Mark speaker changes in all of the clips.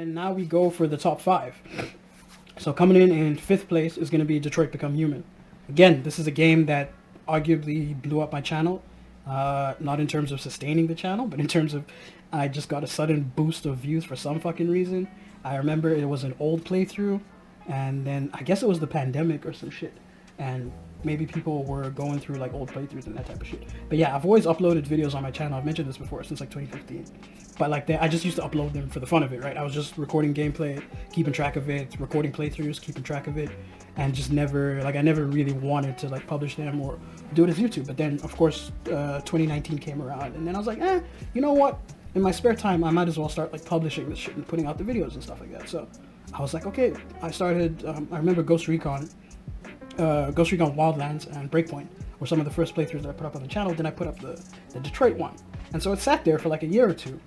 Speaker 1: then now we go for the top 5. So coming in 5th place is going to be Detroit Become Human. Again, this is a game that arguably blew up my channel. Not in terms of sustaining the channel, but in terms of I just got a sudden boost of views for some fucking reason. I remember it was an old playthrough, and then I guess it was the pandemic or some shit, and maybe people were going through like old playthroughs and that type of shit. But yeah, I've always uploaded videos on my channel. I've mentioned this before, since like 2015. But like I just used to upload them for the fun of it, right? I was just recording gameplay, keeping track of it, recording playthroughs, keeping track of it, and just never, like I never really wanted to like publish them or do it as YouTube. But then of course 2019 came around, and then I was like, you know what? In my spare time, I might as well start like publishing this shit and putting out the videos and stuff like that. So I was like, okay. I started, I remember Ghost Recon Wildlands and Breakpoint were some of the first playthroughs that I put up on the channel. Then I put up the Detroit one. And so it sat there for like a year or two.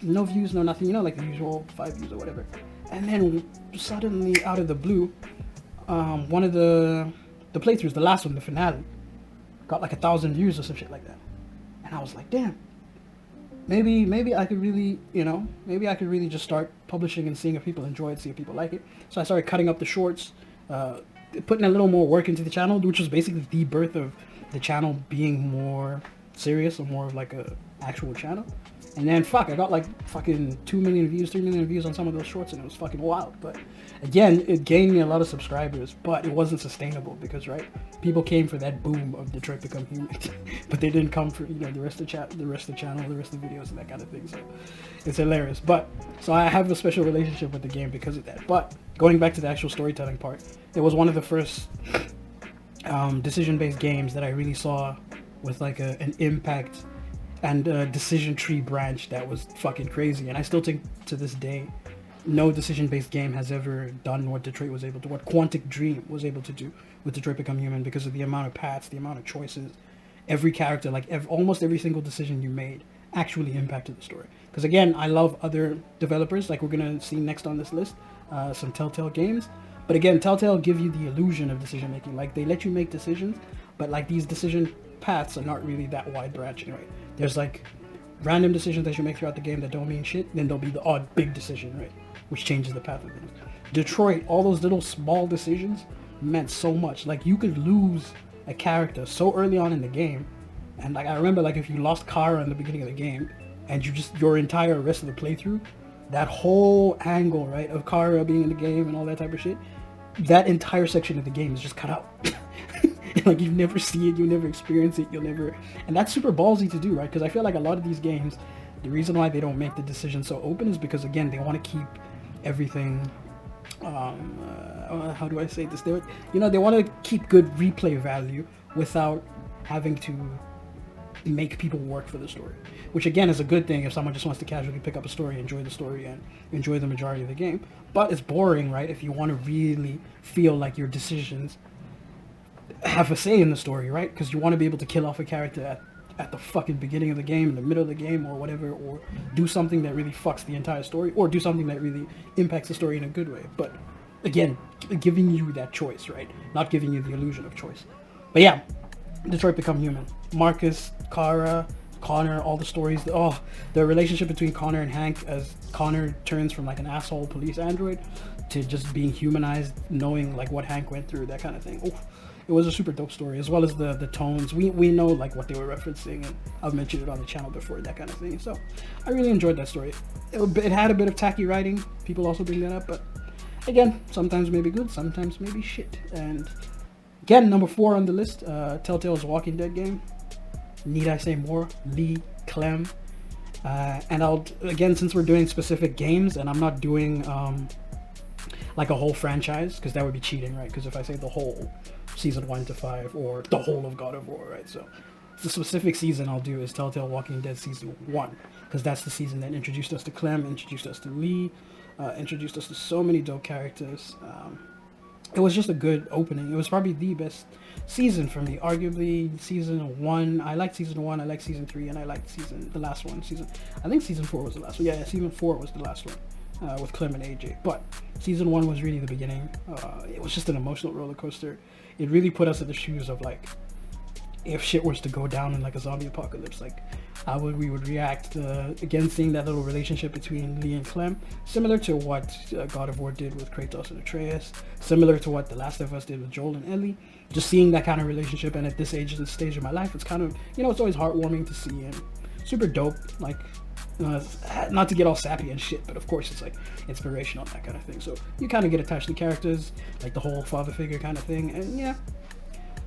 Speaker 1: No views, no nothing, you know, like the usual 5 views or whatever. And then suddenly, out of the blue, one of the playthroughs, the last one, the finale, got like 1,000 views or some shit like that. And I was like, damn. Maybe I could really, you know, maybe I could really just start publishing and seeing if people enjoy it, see if people like it. So I started cutting up the shorts, putting a little more work into the channel, which was basically the birth of the channel being more serious or more of like a actual channel. And then fuck, I got like fucking 2 million views, 3 million views on some of those shorts, and it was fucking wild. But again, it gained me a lot of subscribers, but it wasn't sustainable because, right, people came for that boom of Detroit Become Human, but they didn't come for, you know, the rest of the channel, the rest of the videos and that kind of thing. So it's hilarious. But so I have a special relationship with the game because of that. But going back to the actual storytelling part, it was one of the first decision-based games that I really saw with like an impact and a decision tree branch that was fucking crazy. And I still think to this day, no decision-based game has ever done what Detroit was able to, what Quantic Dream was able to do with Detroit Become Human, because of the amount of paths, the amount of choices, every character, like almost every single decision you made actually impacted the story. Because again, I love other developers, like we're gonna see next on this list, some Telltale games. But again, Telltale give you the illusion of decision making. Like they let you make decisions, but like these decision paths are not really that wide branching, right? There's like random decisions that you make throughout the game that don't mean shit. Then there'll be the odd big decision, right, which changes the path of things. Detroit, all those little small decisions meant so much. Like you could lose a character so early on in the game, and like I remember, like if you lost Kara in the beginning of the game, and you just your entire rest of the playthrough, that whole angle, right, of Kara being in the game and all that type of shit, that entire section of the game is just cut out. Like you never see it, you never experience it, you'll never, and that's super ballsy to do, right? Because I feel like a lot of these games, the reason why they don't make the decision so open is because, again, they want to keep everything, how do I say this? They want to keep good replay value without having to make people work for the story, which again is a good thing if someone just wants to casually pick up a story, enjoy the story, and enjoy the majority of the game. But it's boring, right, if you want to really feel like your decisions have a say in the story, right? Because you want to be able to kill off a character at the fucking beginning of the game, in the middle of the game, or whatever, or do something that really fucks the entire story, or do something that really impacts the story in a good way. But again, giving you that choice, right? Not giving you the illusion of choice. But yeah, Detroit Become Human. Marcus, Kara, Connor, all the stories. Oh, the relationship between Connor and Hank, as Connor turns from like an asshole police android to just being humanized, knowing like what Hank went through, that kind of thing. Oh, it was a super dope story, as well as the tones. We know like what they were referencing, and I've mentioned it on the channel before, that kind of thing. So I really enjoyed that story. It had a bit of tacky writing. People also bring that up, but again, sometimes maybe good, sometimes maybe shit. And again, number 4 on the list, Telltale's Walking Dead game. Need I say more? Lee, Clem. And I'll, again, since we're doing specific games, and I'm not doing like a whole franchise, because that would be cheating, right? Because if I say the whole season 1 to 5, or the whole of God of War, right? So the specific season I'll do is Telltale Walking Dead season 1, because that's the season that introduced us to Clem, introduced us to Lee, introduced us to so many dope characters. It was just a good opening. It was probably the best season for me, arguably season 1. I liked season 1, I liked season 3, and I liked the last one. I think season 4 was the last one. Yeah, season 4 was the last one. With Clem and AJ, but season 1 was really the beginning. It was just an emotional roller coaster. It really put us in the shoes of like, if shit was to go down in like a zombie apocalypse, like how we would react. Again, seeing that little relationship between Lee and Clem, similar to what God of War did with Kratos and Atreus, similar to what The Last of Us did with Joel and Ellie. Just seeing that kind of relationship, and at this age, this stage of my life, it's kind of, it's always heartwarming to see, and super dope. Like, not to get all sappy and shit, but of course it's like inspirational, that kind of thing. So you kind of get attached to characters, like the whole father figure kind of thing, and yeah,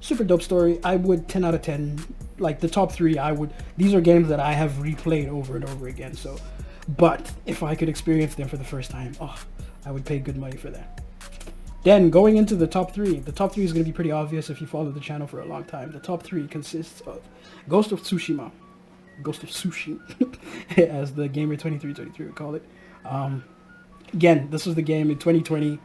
Speaker 1: super dope story. I would 10 out of 10, like the top 3, these are games that I have replayed over and over again. So, but if I could experience them for the first time, I would pay good money for that. Then going into the top 3 is going to be pretty obvious if you follow the channel for a long time. The top 3 consists of Ghost of Tsushima, as the Gamer2323 would call it. Again, this was the game in 2020,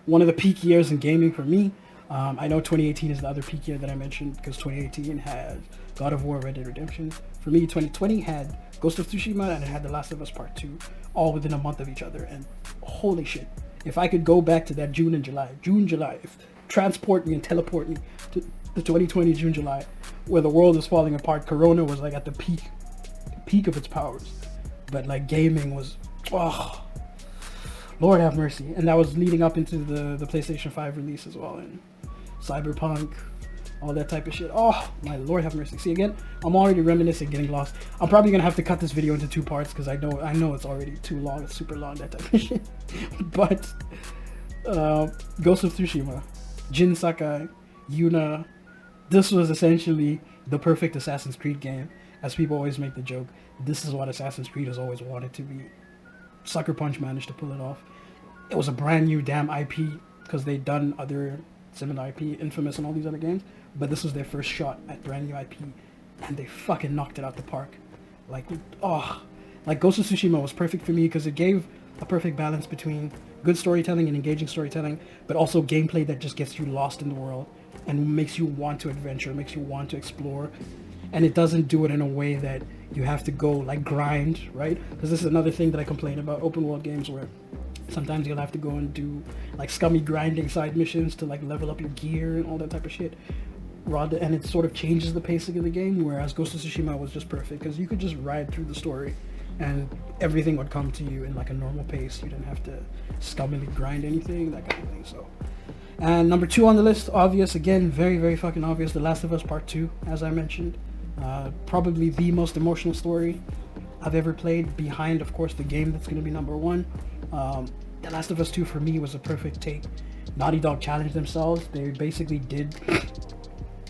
Speaker 1: one of the peak years in gaming for me. I know 2018 is the other peak year that I mentioned, because 2018 had God of War, Red Dead Redemption. For me, 2020 had Ghost of Tsushima and it had The Last of Us Part 2, all within a month of each other. And holy shit, if I could go back to that June, July, if transport me and teleport me to the 2020 June, July, where the world is falling apart, Corona was like at the peak of its powers, but like gaming was, Lord have mercy. And that was leading up into the PlayStation 5 release as well, and Cyberpunk, all that type of shit. Oh my Lord have mercy. See, again, I'm already reminiscing, getting lost. I'm probably gonna have to cut this video into 2 parts, because I know it's already too long. It's super long, that type of shit. But Ghost of Tsushima, Jin Sakai, Yuna, this was essentially the perfect Assassin's Creed game. As people always make the joke, this is what Assassin's Creed has always wanted to be. Sucker Punch managed to pull it off. It was a brand new damn IP, because they'd done other similar IP, Infamous and all these other games, but this was their first shot at brand new IP, and they fucking knocked it out the park. Like Ghost of Tsushima was perfect for me, because it gave a perfect balance between good storytelling and engaging storytelling, but also gameplay that just gets you lost in the world and makes you want to adventure, makes you want to explore. And it doesn't do it in a way that you have to go like grind, right? Because this is another thing that I complain about open world games, where sometimes you'll have to go and do like scummy grinding side missions to like level up your gear and all that type of shit. And it sort of changes the pacing of the game, whereas Ghost of Tsushima was just perfect, because you could just ride through the story and everything would come to you in like a normal pace. You didn't have to scummily grind anything, that kind of thing. So, and number 2 on the list, obvious, again, very, very fucking obvious, The Last of Us Part 2, as I mentioned. Probably the most emotional story I've ever played, behind, of course, the game that's going to be number 1. The Last of Us 2 for me was a perfect take. Naughty Dog challenged themselves. They basically did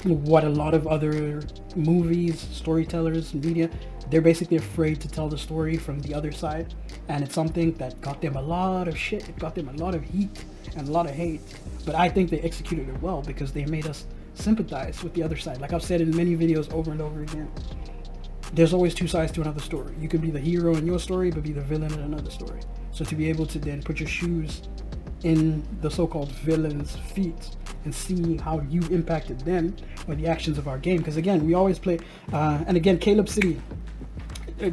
Speaker 1: what a lot of other movies, storytellers, media, they're basically afraid to tell the story from the other side. And it's something that got them a lot of shit. It got them a lot of heat and a lot of hate. But I think they executed it well, because they made us sympathize with the other side. Like I've said in many videos over and over again, there's always 2 sides to another story. You can be the hero in your story, but be the villain in another story. So to be able to then put your shoes in the so-called villain's feet and see how you impacted them or the actions of our game. Because again, we always play, and again, Caleb City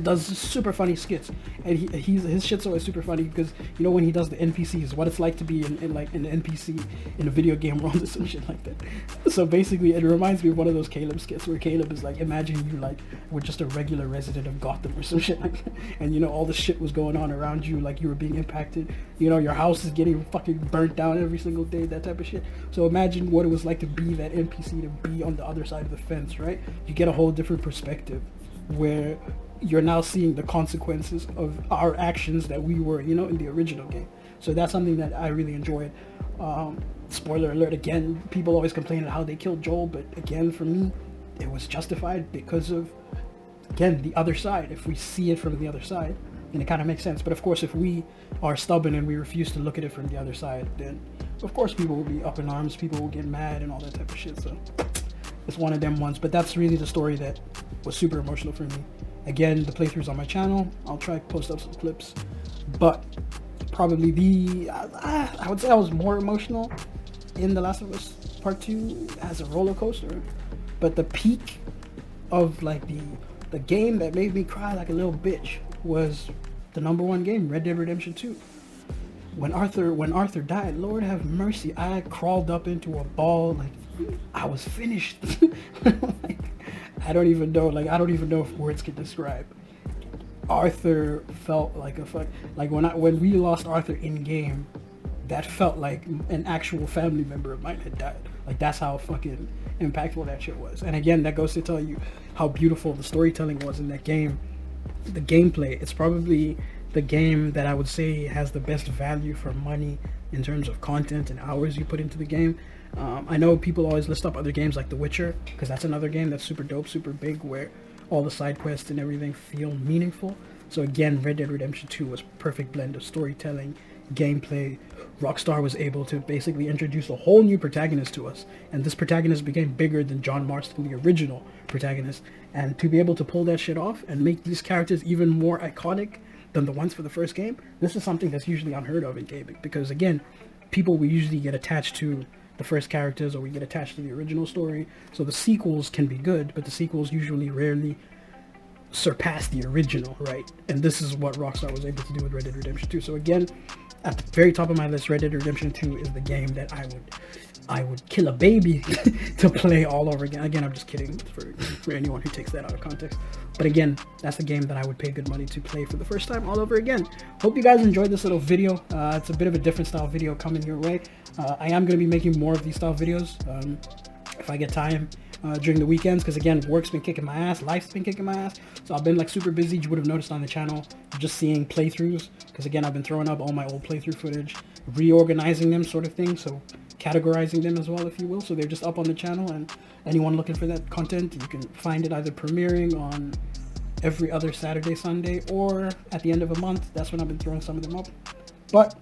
Speaker 1: does super funny skits, and his shit's always super funny, because you know when he does the NPCs, what it's like to be in like an NPC in a video game world or some shit like that. So basically it reminds me of one of those Caleb skits where Caleb is like, imagine you like were just a regular resident of Gotham or some shit like that, and you know all the shit was going on around you, like you were being impacted, you know, your house is getting fucking burnt down every single day, that type of shit. So imagine what it was like to be that NPC, to be on the other side of the fence, right? You get a whole different perspective, where you're now seeing the consequences of our actions that we were, you know, in the original game. So that's something that I really enjoyed. Spoiler alert, again, people always complain about how they killed Joel, but again, for me, it was justified because of, again, the other side. If we see it from the other side, then it kind of makes sense. But of course, if we are stubborn and we refuse to look at it from the other side, then of course people will be up in arms, people will get mad and all that type of shit. So it's one of them ones. But that's really the story that was super emotional for me. Again, the playthrough's on my channel. I'll try to post up some clips. But probably I would say I was more emotional in The Last of Us Part 2 as a roller coaster. But the peak of like the game that made me cry like a little bitch was the number 1 game, Red Dead Redemption 2. When Arthur died, Lord have mercy, I crawled up into a ball, like I was finished. Like, I don't even know. Like, I don't even know if words can describe. Arthur felt like a fuck. Like when we lost Arthur in game, that felt like an actual family member of mine had died. Like, that's how fucking impactful that shit was. And again, that goes to tell you how beautiful the storytelling was in that game. The gameplay, it's probably the game that I would say has the best value for money in terms of content and hours you put into the game. I know people always list up other games like The Witcher, because that's another game that's super dope, super big, where all the side quests and everything feel meaningful. So again, Red Dead Redemption 2 was a perfect blend of storytelling, gameplay. Rockstar was able to basically introduce a whole new protagonist to us, and this protagonist became bigger than John Marston, the original protagonist. And to be able to pull that shit off and make these characters even more iconic than the ones for the first game, this is something that's usually unheard of in gaming, because again, people will usually get attached to the first characters, or we get attached to the original story. So the sequels can be good, but the sequels usually rarely surpass the original, right? And this is what Rockstar was able to do with Red Dead Redemption 2. So again, at the very top of my list, Red Dead Redemption 2 is the game that I would kill a baby to play all over again. Again, I'm just kidding for anyone who takes that out of context. But again, that's the game that I would pay good money to play for the first time all over again. Hope you guys enjoyed this little video. It's a bit of a different style video coming your way. I am going to be making more of these style videos if I get time during the weekends, because again, work's been kicking my ass, life's been kicking my ass. So I've been like super busy. You would have noticed on the channel, just seeing playthroughs, because again, I've been throwing up all my old playthrough footage, reorganizing them sort of thing. So categorizing them as well, if you will. So they're just up on the channel, and anyone looking for that content, you can find it either premiering on every other Saturday, Sunday, or at the end of a month. That's when I've been throwing some of them up. But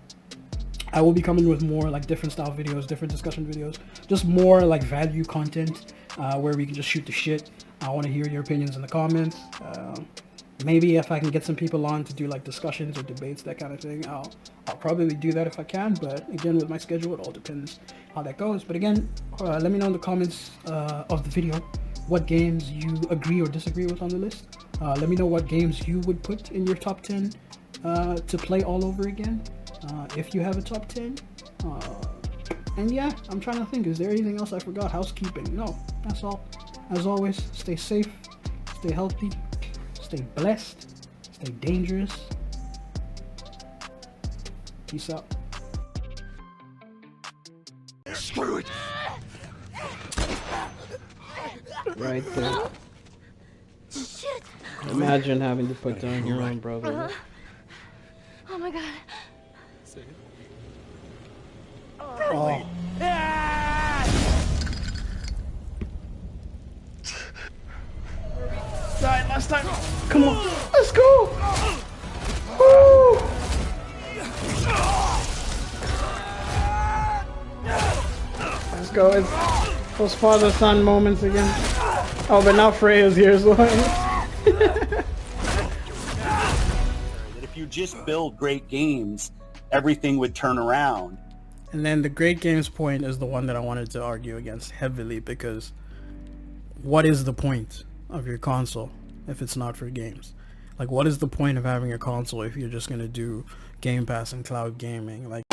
Speaker 1: I will be coming with more like different style videos, different discussion videos, just more like value content where we can just shoot the shit. I want to hear your opinions in the comments. Maybe if I can get some people on to do like discussions or debates, that kind of thing, I'll probably do that if I can. But again, with my schedule, it all depends how that goes. But again, let me know in the comments of the video what games you agree or disagree with on the list. Let me know what games you would put in your top 10 to play all over again, if you have a top 10. And yeah, I'm trying to think, is there anything else I forgot? Housekeeping? No, that's all. As always, stay safe, stay healthy, stay blessed, stay dangerous. Peace out.
Speaker 2: Screw it!
Speaker 3: Right there.
Speaker 4: Shit!
Speaker 3: Imagine having to put down your own brother.
Speaker 4: Oh my god.
Speaker 3: Oh.
Speaker 1: Died last time. Come on, let's go. Woo. Let's go. It's those father-son moments again. Oh, but now Freya's here as well.
Speaker 2: That if you just build great games, everything would turn around.
Speaker 1: And then the great games point is the one that I wanted to argue against heavily, because what is the point of your console if it's not for games? Like, what is the point of having a console if you're just going to do Game Pass and cloud gaming? Like,